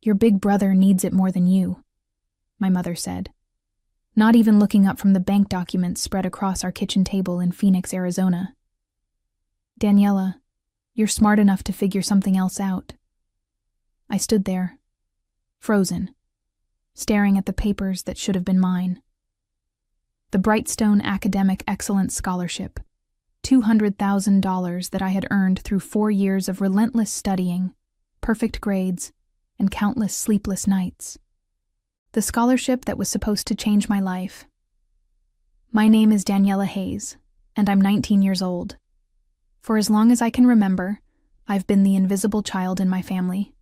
Your big brother needs it more than you, my mother said, not even looking up from the bank documents spread across our kitchen table in Phoenix, Arizona. Daniela, you're smart enough to figure something else out. I stood there, frozen, staring at the papers that should have been mine. The Brightstone Academic Excellence Scholarship, $200,000 that I had earned through 4 years of relentless studying, perfect grades, and countless sleepless nights. The scholarship that was supposed to change my life. My name is Daniela Hayes, and I'm 19 years old. For as long as I can remember, I've been the invisible child in my family.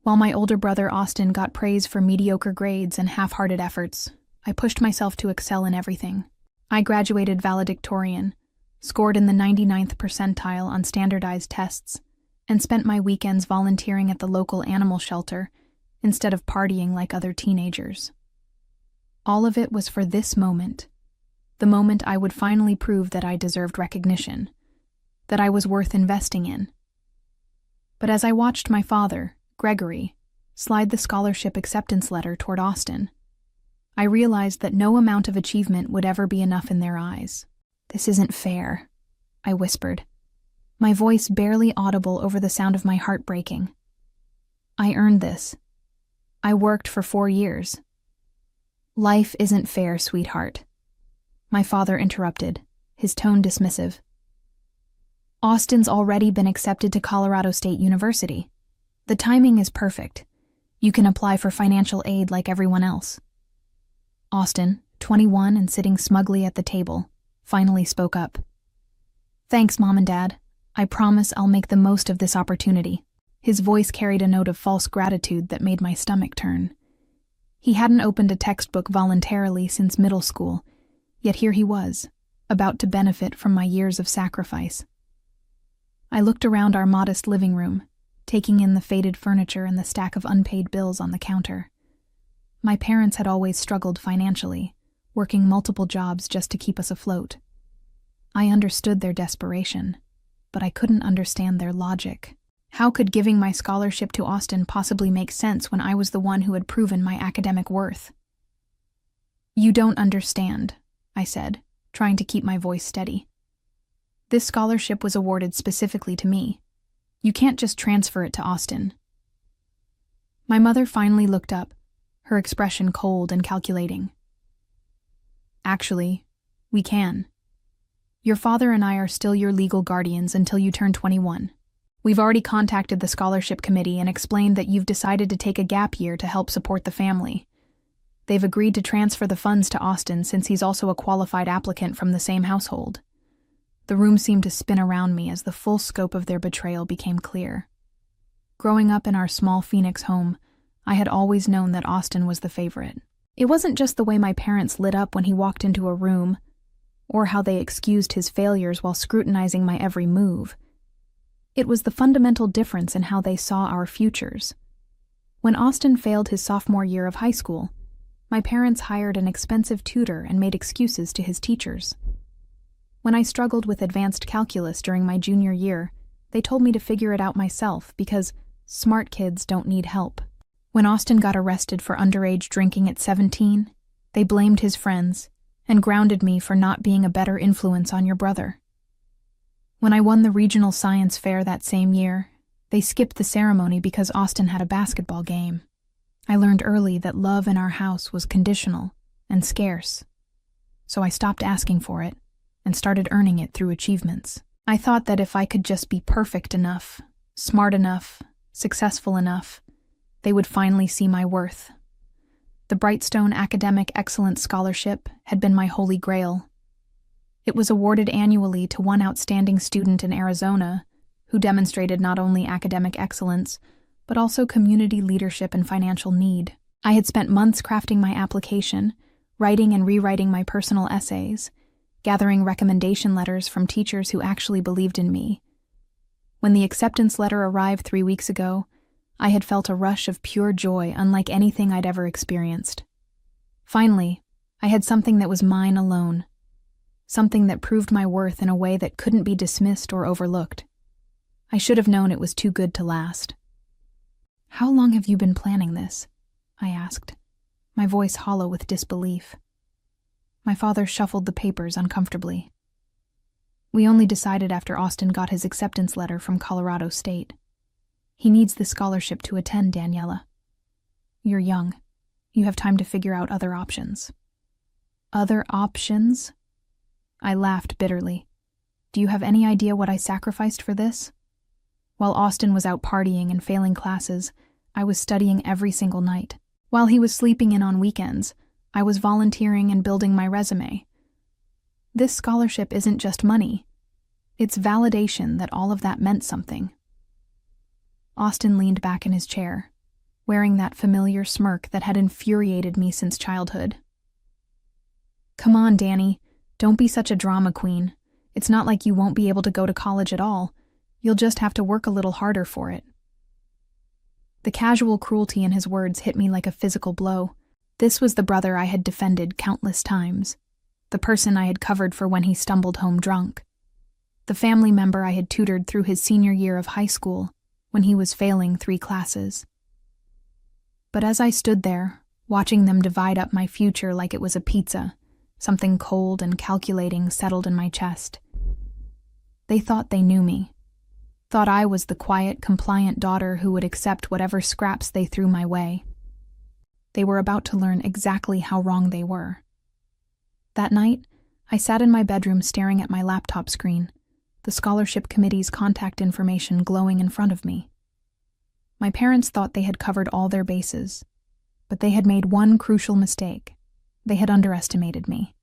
While my older brother Austin got praise for mediocre grades and half-hearted efforts, I pushed myself to excel in everything. I graduated valedictorian, scored in the 99th percentile on standardized tests, and spent my weekends volunteering at the local animal shelter instead of partying like other teenagers. All of it was for this moment, the moment I would finally prove that I deserved recognition, that I was worth investing in. But as I watched my father, Gregory, slide the scholarship acceptance letter toward Austin, I realized that no amount of achievement would ever be enough in their eyes. "This isn't fair," I whispered, my voice barely audible over the sound of my heart breaking. "I earned this. I worked for 4 years." "Life isn't fair, sweetheart," my father interrupted, his tone dismissive. "Austin's already been accepted to Colorado State University. The timing is perfect. You can apply for financial aid like everyone else." Austin, 21 and sitting smugly at the table, finally spoke up. "Thanks, Mom and Dad. I promise I'll make the most of this opportunity." His voice carried a note of false gratitude that made my stomach turn. He hadn't opened a textbook voluntarily since middle school, yet here he was, about to benefit from my years of sacrifice. I looked around our modest living room, taking in the faded furniture and the stack of unpaid bills on the counter. My parents had always struggled financially, working multiple jobs just to keep us afloat. I understood their desperation, but I couldn't understand their logic. How could giving my scholarship to Austin possibly make sense when I was the one who had proven my academic worth? "You don't understand," I said, trying to keep my voice steady. "This scholarship was awarded specifically to me. You can't just transfer it to Austin." My mother finally looked up, her expression cold and calculating. "Actually, we can. Your father and I are still your legal guardians until you turn 21. We've already contacted the scholarship committee and explained that you've decided to take a gap year to help support the family. They've agreed to transfer the funds to Austin since he's also a qualified applicant from the same household." The room seemed to spin around me as the full scope of their betrayal became clear. Growing up in our small Phoenix home, I had always known that Austin was the favorite. It wasn't just the way my parents lit up when he walked into a room, or how they excused his failures while scrutinizing my every move. It was the fundamental difference in how they saw our futures. When Austin failed his sophomore year of high school, my parents hired an expensive tutor and made excuses to his teachers. When I struggled with advanced calculus during my junior year, they told me to figure it out myself because smart kids don't need help. When Austin got arrested for underage drinking at 17, they blamed his friends and grounded me for not being a better influence on your brother. When I won the regional science fair that same year, they skipped the ceremony because Austin had a basketball game. I learned early that love in our house was conditional and scarce, so I stopped asking for it and started earning it through achievements. I thought that if I could just be perfect enough, smart enough, successful enough, they would finally see my worth. The Brightstone Academic Excellence Scholarship had been my holy grail. It was awarded annually to one outstanding student in Arizona who demonstrated not only academic excellence, but also community leadership and financial need. I had spent months crafting my application, writing and rewriting my personal essays, gathering recommendation letters from teachers who actually believed in me. When the acceptance letter arrived 3 weeks ago, I had felt a rush of pure joy unlike anything I'd ever experienced. Finally, I had something that was mine alone. Something that proved my worth in a way that couldn't be dismissed or overlooked. I should have known it was too good to last. How long have you been planning this? I asked, my voice hollow with disbelief. My father shuffled the papers uncomfortably. We only decided after Austin got his acceptance letter from Colorado State. He needs the scholarship to attend, Daniela. You're young. You have time to figure out other options. Other options? I laughed bitterly. Do you have any idea what I sacrificed for this? While Austin was out partying and failing classes, I was studying every single night. While he was sleeping in on weekends, I was volunteering and building my resume. This scholarship isn't just money. It's validation that all of that meant something. Austin leaned back in his chair, wearing that familiar smirk that had infuriated me since childhood. Come on, Danny. Don't be such a drama queen. It's not like you won't be able to go to college at all. You'll just have to work a little harder for it. The casual cruelty in his words hit me like a physical blow. This was the brother I had defended countless times, the person I had covered for when he stumbled home drunk, the family member I had tutored through his senior year of high school when he was failing 3 classes. But as I stood there, watching them divide up my future like it was a pizza, something cold and calculating settled in my chest. They thought they knew me. Thought I was the quiet, compliant daughter who would accept whatever scraps they threw my way. They were about to learn exactly how wrong they were. That night, I sat in my bedroom staring at my laptop screen, the scholarship committee's contact information glowing in front of me. My parents thought they had covered all their bases, but they had made one crucial mistake. They had underestimated me.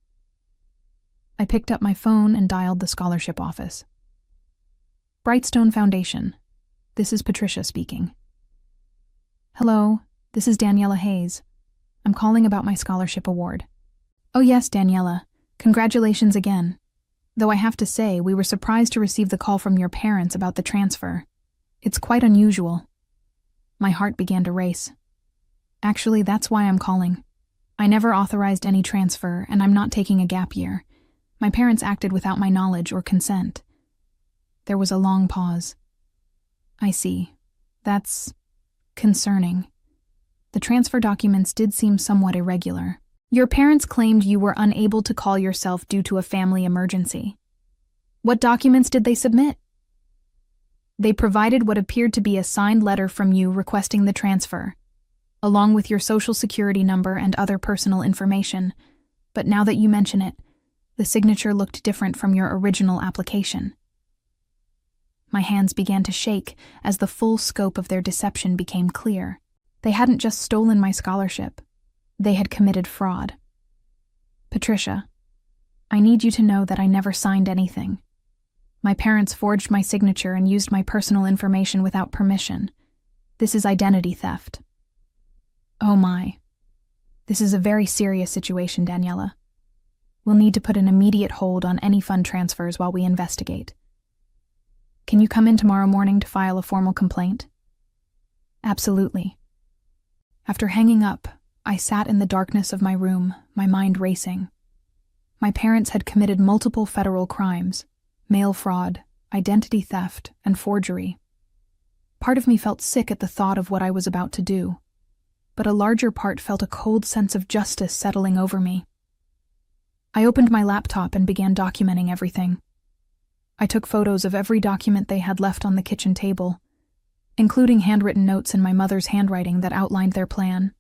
I picked up my phone and dialed the scholarship office. Brightstone Foundation. This is Patricia speaking. Hello, this is Daniela Hayes. I'm calling about my scholarship award. Oh yes, Daniela. Congratulations again. Though I have to say, we were surprised to receive the call from your parents about the transfer. It's quite unusual. My heart began to race. Actually, that's why I'm calling. I never authorized any transfer, and I'm not taking a gap year. My parents acted without my knowledge or consent. There was a long pause. I see. That's concerning. The transfer documents did seem somewhat irregular. Your parents claimed you were unable to call yourself due to a family emergency. What documents did they submit? They provided what appeared to be a signed letter from you requesting the transfer, along with your social security number and other personal information. But now that you mention it, the signature looked different from your original application. My hands began to shake as the full scope of their deception became clear. They hadn't just stolen my scholarship. They had committed fraud. Patricia, I need you to know that I never signed anything. My parents forged my signature and used my personal information without permission. This is identity theft. Oh my. This is a very serious situation, Daniela. We'll need to put an immediate hold on any fund transfers while we investigate. Can you come in tomorrow morning to file a formal complaint? Absolutely. After hanging up, I sat in the darkness of my room, my mind racing. My parents had committed multiple federal crimes: mail fraud, identity theft, and forgery. Part of me felt sick at the thought of what I was about to do, but a larger part felt a cold sense of justice settling over me. I opened my laptop and began documenting everything. I took photos of every document they had left on the kitchen table, including handwritten notes in my mother's handwriting that outlined their plan.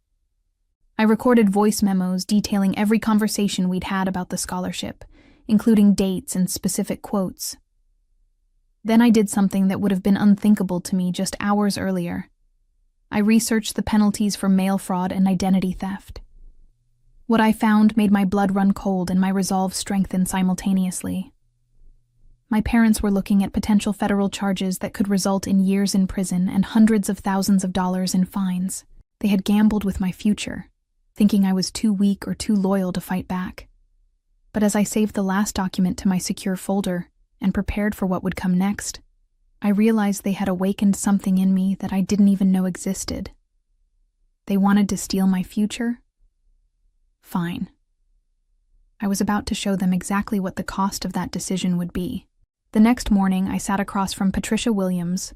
I recorded voice memos detailing every conversation we'd had about the scholarship, including dates and specific quotes. Then I did something that would have been unthinkable to me just hours earlier. I researched the penalties for mail fraud and identity theft. What I found made my blood run cold and my resolve strengthen simultaneously. My parents were looking at potential federal charges that could result in years in prison and hundreds of thousands of dollars in fines. They had gambled with my future, thinking I was too weak or too loyal to fight back. But as I saved the last document to my secure folder and prepared for what would come next, I realized they had awakened something in me that I didn't even know existed. They wanted to steal my future? Fine. I was about to show them exactly what the cost of that decision would be. The next morning, I sat across from Patricia Williams,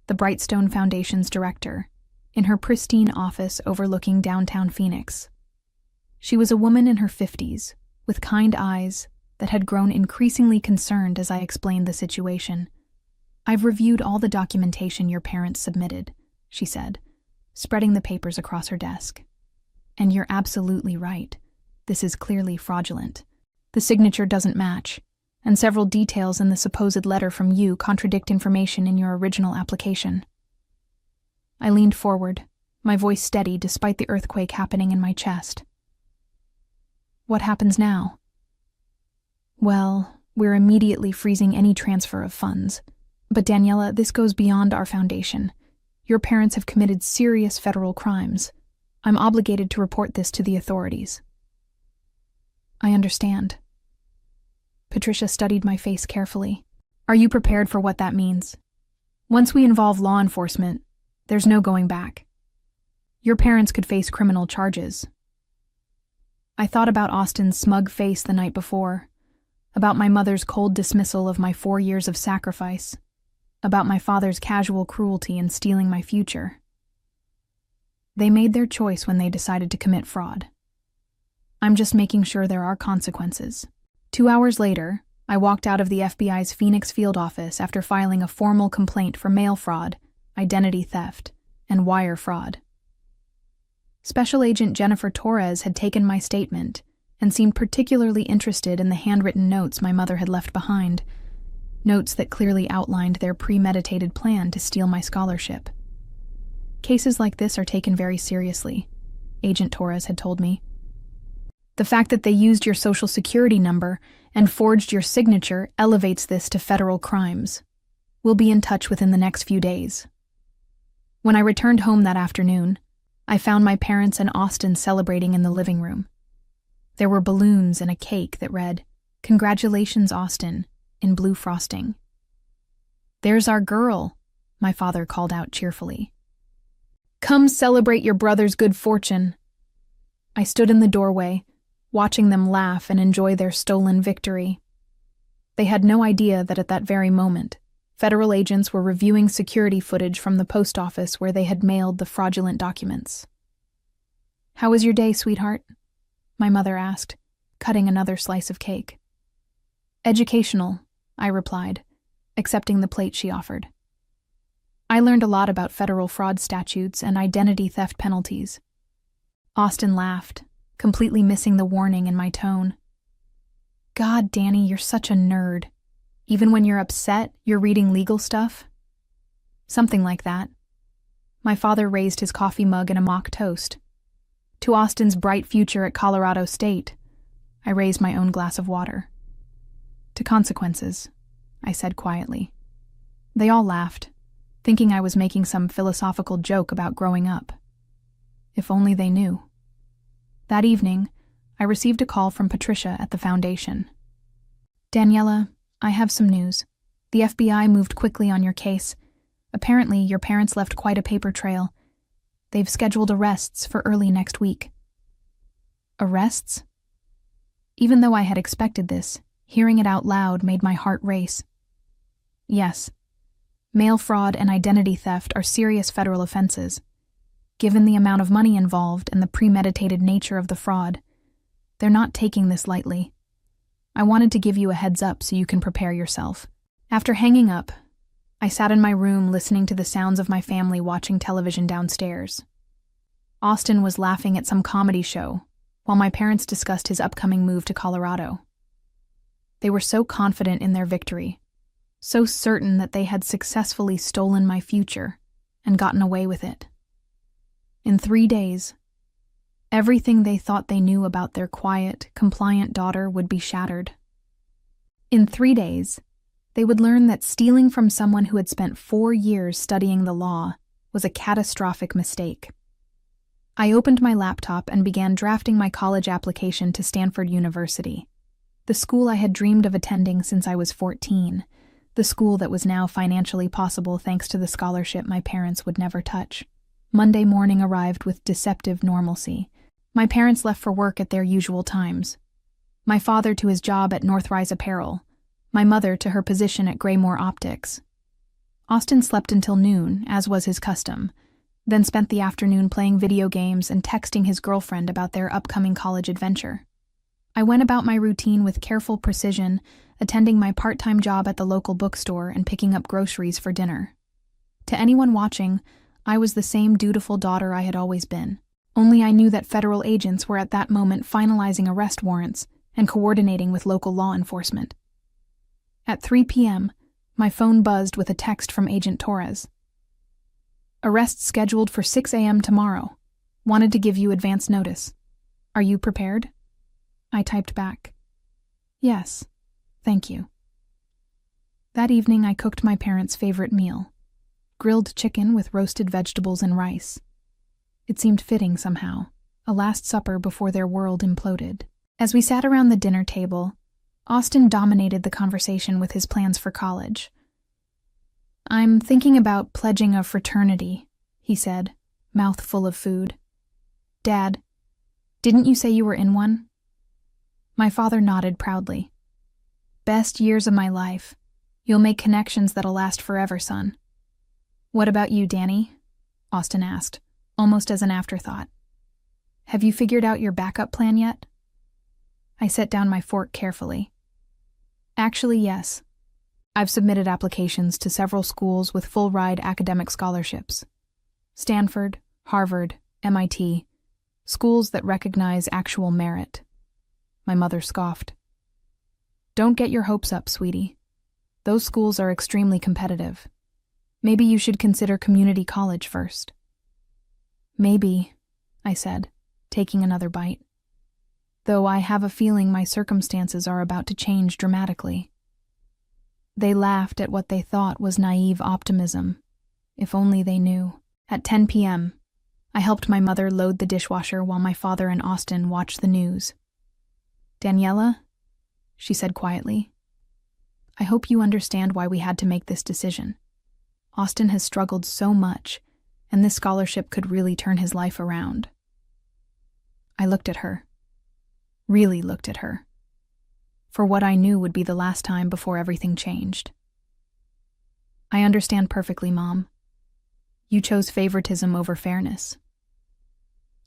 the Brightstone Foundation's director, in her pristine office overlooking downtown Phoenix. She was a woman in her 50s, with kind eyes that had grown increasingly concerned as I explained the situation. "I've reviewed all the documentation your parents submitted," she said, spreading the papers across her desk. "And you're absolutely right. This is clearly fraudulent. The signature doesn't match, and several details in the supposed letter from you contradict information in your original application." I leaned forward, my voice steady despite the earthquake happening in my chest. "What happens now?" "Well, we're immediately freezing any transfer of funds. But Daniela, this goes beyond our foundation. Your parents have committed serious federal crimes. I'm obligated to report this to the authorities." "I understand." Patricia studied my face carefully. "Are you prepared for what that means? Once we involve law enforcement, there's no going back. Your parents could face criminal charges." I thought about Austin's smug face the night before, about my mother's cold dismissal of my 4 years of sacrifice, about my father's casual cruelty in stealing my future. They made their choice when they decided to commit fraud. I'm just making sure there are consequences. 2 hours later, I walked out of the FBI's Phoenix field office after filing a formal complaint for mail fraud, identity theft, and wire fraud. Special Agent Jennifer Torres had taken my statement and seemed particularly interested in the handwritten notes my mother had left behind, notes that clearly outlined their premeditated plan to steal my scholarship. "Cases like this are taken very seriously," Agent Torres had told me. "The fact that they used your social security number and forged your signature elevates this to federal crimes. We'll be in touch within the next few days." When I returned home that afternoon, I found my parents and Austin celebrating in the living room. There were balloons and a cake that read, "Congratulations, Austin," in blue frosting. "There's our girl," my father called out cheerfully. "Come celebrate your brother's good fortune." I stood in the doorway, watching them laugh and enjoy their stolen victory. They had no idea that at that very moment, federal agents were reviewing security footage from the post office where they had mailed the fraudulent documents. "How was your day, sweetheart?" my mother asked, cutting another slice of cake. "Educational," I replied, accepting the plate she offered. "I learned a lot about federal fraud statutes and identity theft penalties." Austin laughed, completely missing the warning in my tone. "God, Danny, you're such a nerd. Even when you're upset, you're reading legal stuff?" "Something like that." My father raised his coffee mug in a mock toast. To Austin's bright future at Colorado State, I raised my own glass of water. "To consequences," I said quietly. They all laughed, thinking I was making some philosophical joke about growing up. If only they knew. That evening, I received a call from Patricia at the foundation. "Daniela, I have some news. The FBI moved quickly on your case. Apparently, your parents left quite a paper trail. They've scheduled arrests for early next week." "Arrests?" Even though I had expected this, hearing it out loud made my heart race. "Yes. Mail fraud and identity theft are serious federal offenses. Given the amount of money involved and the premeditated nature of the fraud, they're not taking this lightly. I wanted to give you a heads up so you can prepare yourself." After hanging up, I sat in my room listening to the sounds of my family watching television downstairs. Austin was laughing at some comedy show, while my parents discussed his upcoming move to Colorado. They were so confident in their victory, so certain that they had successfully stolen my future and gotten away with it. In 3 days, everything they thought they knew about their quiet, compliant daughter would be shattered. In 3 days, they would learn that stealing from someone who had spent 4 years studying the law was a catastrophic mistake. I opened my laptop and began drafting my college application to Stanford University, the school I had dreamed of attending since I was 14, the school that was now financially possible thanks to the scholarship my parents would never touch. Monday morning arrived with deceptive normalcy. My parents left for work at their usual times. My father to his job at Northrise Apparel, my mother to her position at Graymore Optics. Austin slept until noon, as was his custom, then spent the afternoon playing video games and texting his girlfriend about their upcoming college adventure. I went about my routine with careful precision, attending my part-time job at the local bookstore and picking up groceries for dinner. To anyone watching, I was the same dutiful daughter I had always been. Only I knew that federal agents were at that moment finalizing arrest warrants and coordinating with local law enforcement. At 3 p.m., my phone buzzed with a text from Agent Torres. "Arrest scheduled for 6 a.m. tomorrow. Wanted to give you advance notice. Are you prepared?" I typed back, "Yes, thank you." That evening I cooked my parents' favorite meal, grilled chicken with roasted vegetables and rice. It seemed fitting somehow, a last supper before their world imploded. As we sat around the dinner table, Austin dominated the conversation with his plans for college. "I'm thinking about pledging a fraternity," he said, mouth full of food. "Dad, didn't you say you were in one?" My father nodded proudly. "Best years of my life. You'll make connections that'll last forever, son." "What about you, Danny?" Austin asked, almost as an afterthought. "Have you figured out your backup plan yet?" I set down my fork carefully. "Actually, yes. I've submitted applications to several schools with full-ride academic scholarships. Stanford, Harvard, MIT, schools that recognize actual merit." My mother scoffed. "Don't get your hopes up, sweetie. Those schools are extremely competitive. Maybe you should consider community college first." "Maybe," I said, taking another bite. "Though I have a feeling my circumstances are about to change dramatically." They laughed at what they thought was naive optimism. If only they knew. At 10 p.m., I helped my mother load the dishwasher while my father and Austin watched the news. "Daniela," she said quietly, "I hope you understand why we had to make this decision. Austin has struggled so much, and this scholarship could really turn his life around." I looked at her. Really looked at her. For what I knew would be the last time before everything changed. "I understand perfectly, Mom. You chose favoritism over fairness.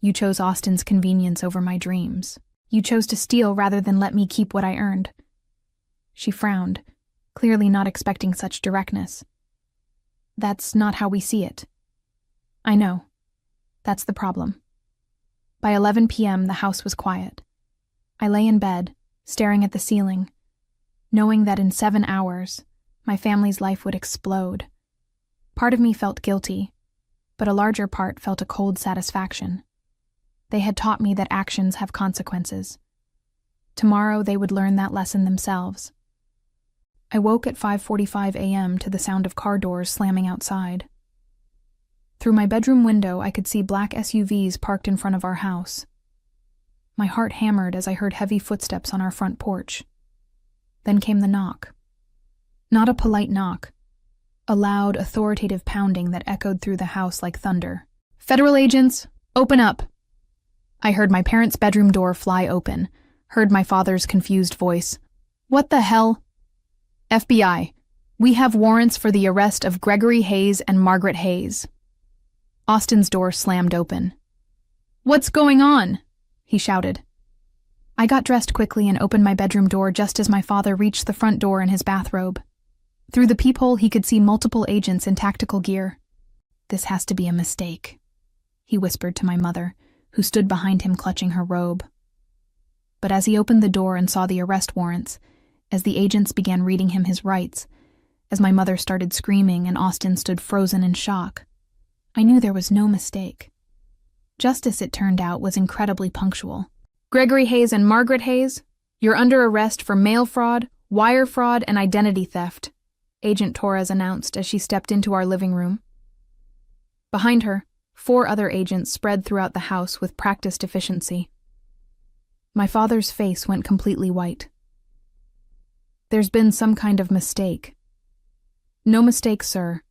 You chose Austin's convenience over my dreams. You chose to steal rather than let me keep what I earned." She frowned, clearly not expecting such directness. "That's not how we see it." "I know. That's the problem." By 11 p.m., the house was quiet. I lay in bed, staring at the ceiling, knowing that in 7 hours, my family's life would explode. Part of me felt guilty, but a larger part felt a cold satisfaction. They had taught me that actions have consequences. Tomorrow they would learn that lesson themselves. I woke at 5:45 a.m. to the sound of car doors slamming outside. Through my bedroom window, I could see black SUVs parked in front of our house. My heart hammered as I heard heavy footsteps on our front porch. Then came the knock. Not a polite knock. A loud, authoritative pounding that echoed through the house like thunder. "Federal agents, open up!" I heard my parents' bedroom door fly open, heard my father's confused voice. "What the hell?" "FBI, we have warrants for the arrest of Gregory Hayes and Margaret Hayes." Austin's door slammed open. "What's going on?" he shouted. I got dressed quickly and opened my bedroom door just as my father reached the front door in his bathrobe. Through the peephole, he could see multiple agents in tactical gear. "This has to be a mistake," he whispered to my mother, who stood behind him clutching her robe. But as he opened the door and saw the arrest warrants, as the agents began reading him his rights, as my mother started screaming and Austin stood frozen in shock, I knew there was no mistake. Justice, it turned out, was incredibly punctual. "Gregory Hayes and Margaret Hayes, you're under arrest for mail fraud, wire fraud, and identity theft," Agent Torres announced as she stepped into our living room. Behind her, 4 other agents spread throughout the house with practiced efficiency. My father's face went completely white. "There's been some kind of mistake." "No mistake, sir.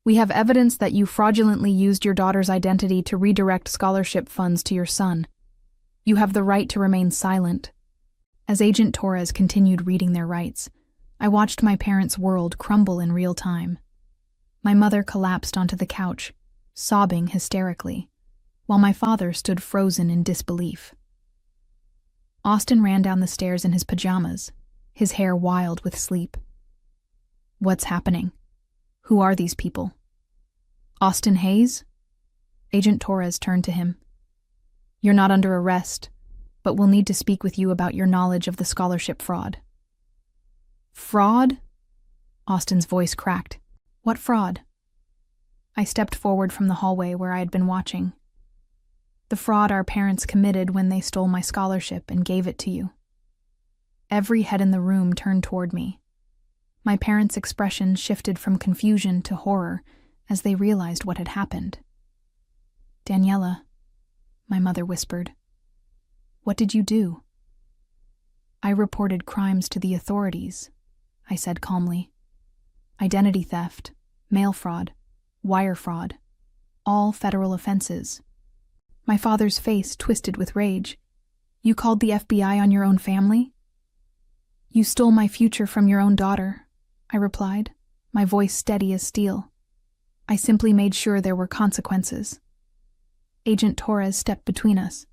We have evidence that you fraudulently used your daughter's identity to redirect scholarship funds to your son. You have the right to remain silent." As Agent Torres continued reading their rights, I watched my parents' world crumble in real time. My mother collapsed onto the couch, sobbing hysterically, while my father stood frozen in disbelief. Austin ran down the stairs in his pajamas, his hair wild with sleep. "What's happening? Who are these people?" "Austin Hayes?" Agent Torres turned to him. "You're not under arrest, but we'll need to speak with you about your knowledge of the scholarship fraud." "Fraud?" Austin's voice cracked. "What fraud?" I stepped forward from the hallway where I had been watching. "The fraud our parents committed when they stole my scholarship and gave it to you." Every head in the room turned toward me. My parents' expression shifted from confusion to horror as they realized what had happened. "Daniela," my mother whispered, "what did you do?" "I reported crimes to the authorities," I said calmly. "Identity theft, mail fraud, wire fraud, all federal offenses." My father's face twisted with rage. "You called the FBI on your own family?" "You stole my future from your own daughter," I replied, my voice steady as steel. "I simply made sure there were consequences." Agent Torres stepped between us.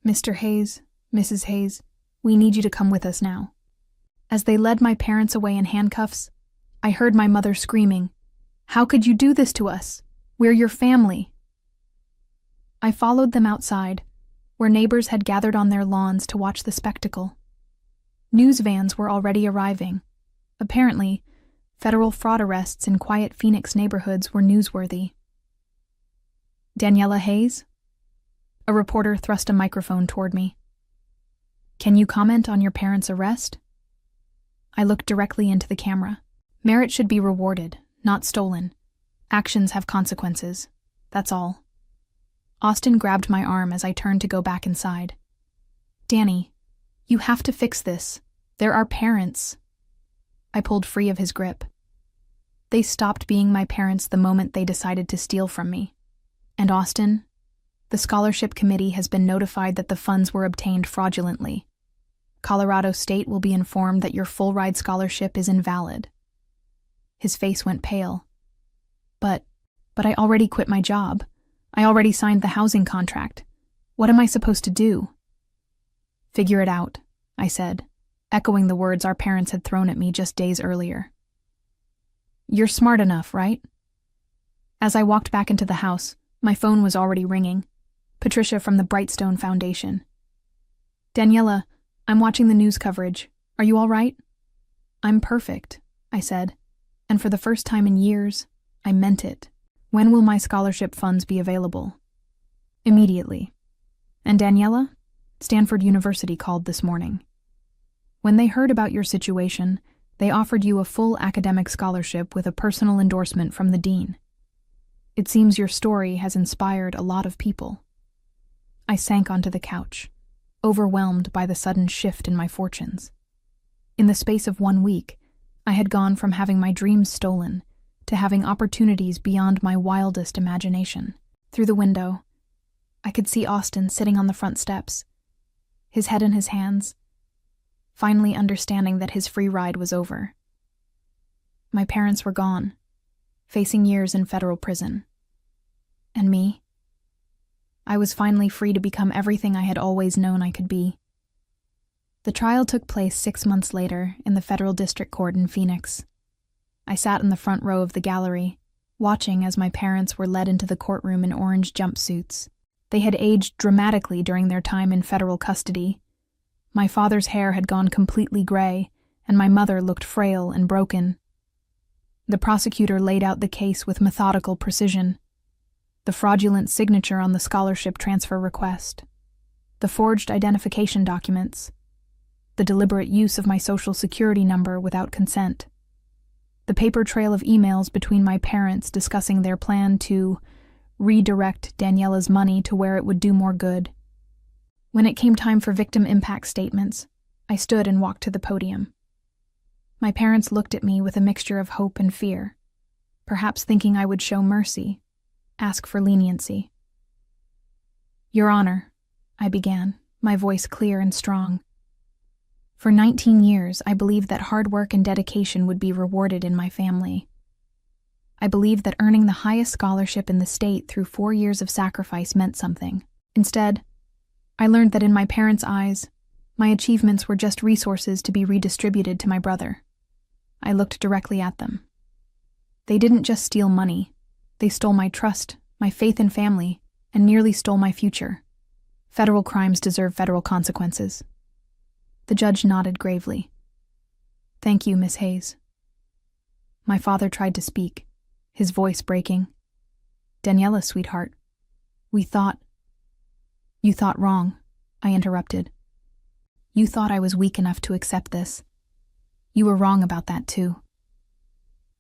"Mr. Hayes, Mrs. Hayes, we need you to come with us now." As they led my parents away in handcuffs, I heard my mother screaming, "How could you do this to us? We're your family." I followed them outside, where neighbors had gathered on their lawns to watch the spectacle. News vans were already arriving. Apparently, federal fraud arrests in quiet Phoenix neighborhoods were newsworthy. "Daniela Hayes?" A reporter thrust a microphone toward me. "Can you comment on your parents' arrest?" I looked directly into the camera. Merit should be rewarded, not stolen. Actions have consequences. That's all. Austin grabbed my arm as I turned to go back inside. "Danny, you have to fix this. They're our parents." I pulled free of his grip. They stopped being my parents the moment they decided to steal from me. And Austin, the scholarship committee has been notified that the funds were obtained fraudulently. Colorado State will be informed that your full-ride scholarship is invalid. His face went pale. But I already quit my job. I already signed the housing contract. What am I supposed to do?" "Figure it out," I said, echoing the words our parents had thrown at me just days earlier. "You're smart enough, right?" As I walked back into the house, my phone was already ringing. Patricia from the Brightstone Foundation. "Daniela, I'm watching the news coverage. Are you all right?" "I'm perfect," I said, and for the first time in years, I meant it. "When will my scholarship funds be available?" "Immediately." "And Daniela?" "Stanford University called this morning. When they heard about your situation, they offered you a full academic scholarship with a personal endorsement from the dean. It seems your story has inspired a lot of people." I sank onto the couch, overwhelmed by the sudden shift in my fortunes. In the space of 1 week, I had gone from having my dreams stolen to having opportunities beyond my wildest imagination. Through the window, I could see Austin sitting on the front steps, his head in his hands, finally understanding that his free ride was over. My parents were gone, facing years in federal prison. And me? I was finally free to become everything I had always known I could be. The trial took place 6 months later in the federal district court in Phoenix. I sat in the front row of the gallery, watching as my parents were led into the courtroom in orange jumpsuits. They had aged dramatically during their time in federal custody. My father's hair had gone completely gray, and my mother looked frail and broken. The prosecutor laid out the case with methodical precision. The fraudulent signature on the scholarship transfer request, the forged identification documents, the deliberate use of my social security number without consent, the paper trail of emails between my parents discussing their plan to redirect Daniela's money to where it would do more good. When it came time for victim impact statements, I stood and walked to the podium. My parents looked at me with a mixture of hope and fear, perhaps thinking I would show mercy, ask for leniency. "Your Honor," I began, my voice clear and strong. "For 19 years, I believed that hard work and dedication would be rewarded in my family. I believed that earning the highest scholarship in the state through 4 years of sacrifice meant something. Instead, I learned that in my parents' eyes, my achievements were just resources to be redistributed to my brother. I looked directly at them. They didn't just steal money. They stole my trust, my faith in family, and nearly stole my future. Federal crimes deserve federal consequences. The judge nodded gravely. Thank you, Miss Hayes. My father tried to speak, his voice breaking. Daniela, sweetheart, You thought wrong, I interrupted. You thought I was weak enough to accept this. You were wrong about that too.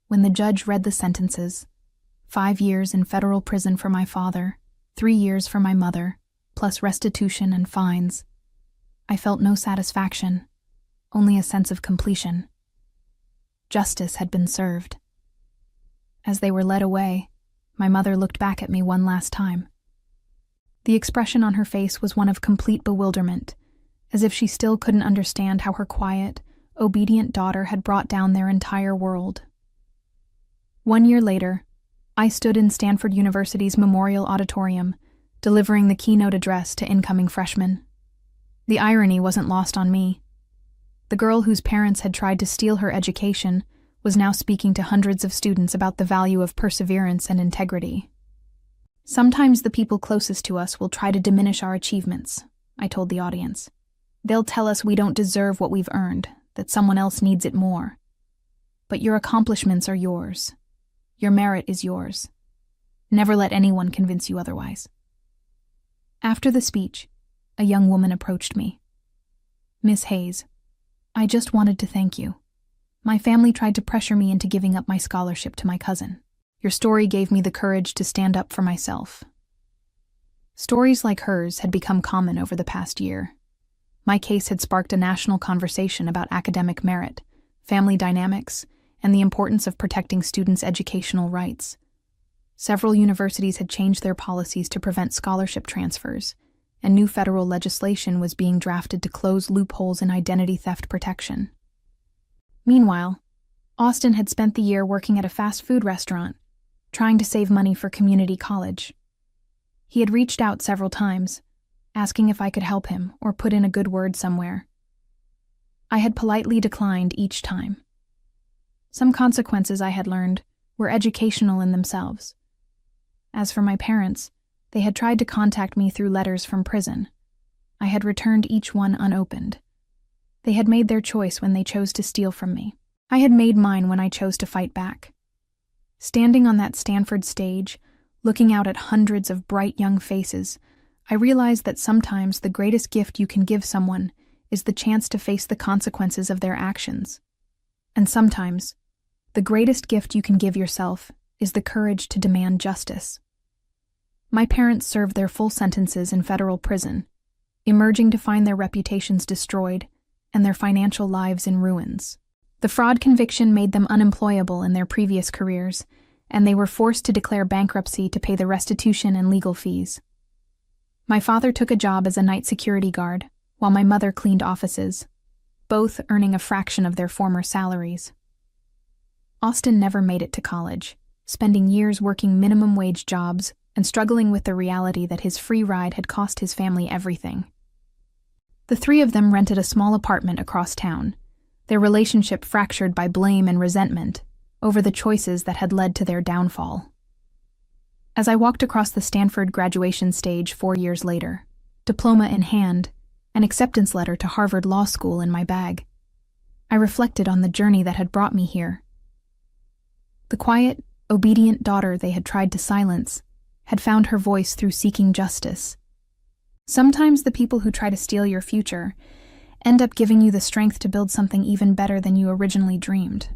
When the judge read the sentences, 5 years in federal prison for my father, 3 years for my mother, plus restitution and fines, I felt no satisfaction, only a sense of completion. Justice had been served. As they were led away, my mother looked back at me one last time. The expression on her face was one of complete bewilderment, as if she still couldn't understand how her quiet, obedient daughter had brought down their entire world. 1 year later, I stood in Stanford University's Memorial Auditorium, delivering the keynote address to incoming freshmen. The irony wasn't lost on me. The girl whose parents had tried to steal her education was now speaking to hundreds of students about the value of perseverance and integrity. Sometimes the people closest to us will try to diminish our achievements, I told the audience. They'll tell us we don't deserve what we've earned, that someone else needs it more. But your accomplishments are yours. Your merit is yours. Never let anyone convince you otherwise. After the speech, a young woman approached me. Miss Hayes, I just wanted to thank you. My family tried to pressure me into giving up my scholarship to my cousin. Your story gave me the courage to stand up for myself. Stories like hers had become common over the past year. My case had sparked a national conversation about academic merit, family dynamics, and the importance of protecting students' educational rights. Several universities had changed their policies to prevent scholarship transfers, and new federal legislation was being drafted to close loopholes in identity theft protection. Meanwhile, Austin had spent the year working at a fast food restaurant, trying to save money for community college. He had reached out several times, asking if I could help him or put in a good word somewhere. I had politely declined each time. Some consequences I had learned were educational in themselves. As for my parents, they had tried to contact me through letters from prison. I had returned each one unopened. They had made their choice when they chose to steal from me. I had made mine when I chose to fight back. Standing on that Stanford stage, looking out at hundreds of bright young faces, I realized that sometimes the greatest gift you can give someone is the chance to face the consequences of their actions. And sometimes, the greatest gift you can give yourself is the courage to demand justice. My parents served their full sentences in federal prison, emerging to find their reputations destroyed and their financial lives in ruins. The fraud conviction made them unemployable in their previous careers, and they were forced to declare bankruptcy to pay the restitution and legal fees. My father took a job as a night security guard, while my mother cleaned offices, both earning a fraction of their former salaries. Austin never made it to college, spending years working minimum wage jobs and struggling with the reality that his free ride had cost his family everything. The three of them rented a small apartment across town, their relationship fractured by blame and resentment over the choices that had led to their downfall. As I walked across the Stanford graduation stage 4 years later, diploma in hand, an acceptance letter to Harvard Law School in my bag, I reflected on the journey that had brought me here. The quiet, obedient daughter they had tried to silence had found her voice through seeking justice. Sometimes the people who try to steal your future end up giving you the strength to build something even better than you originally dreamed.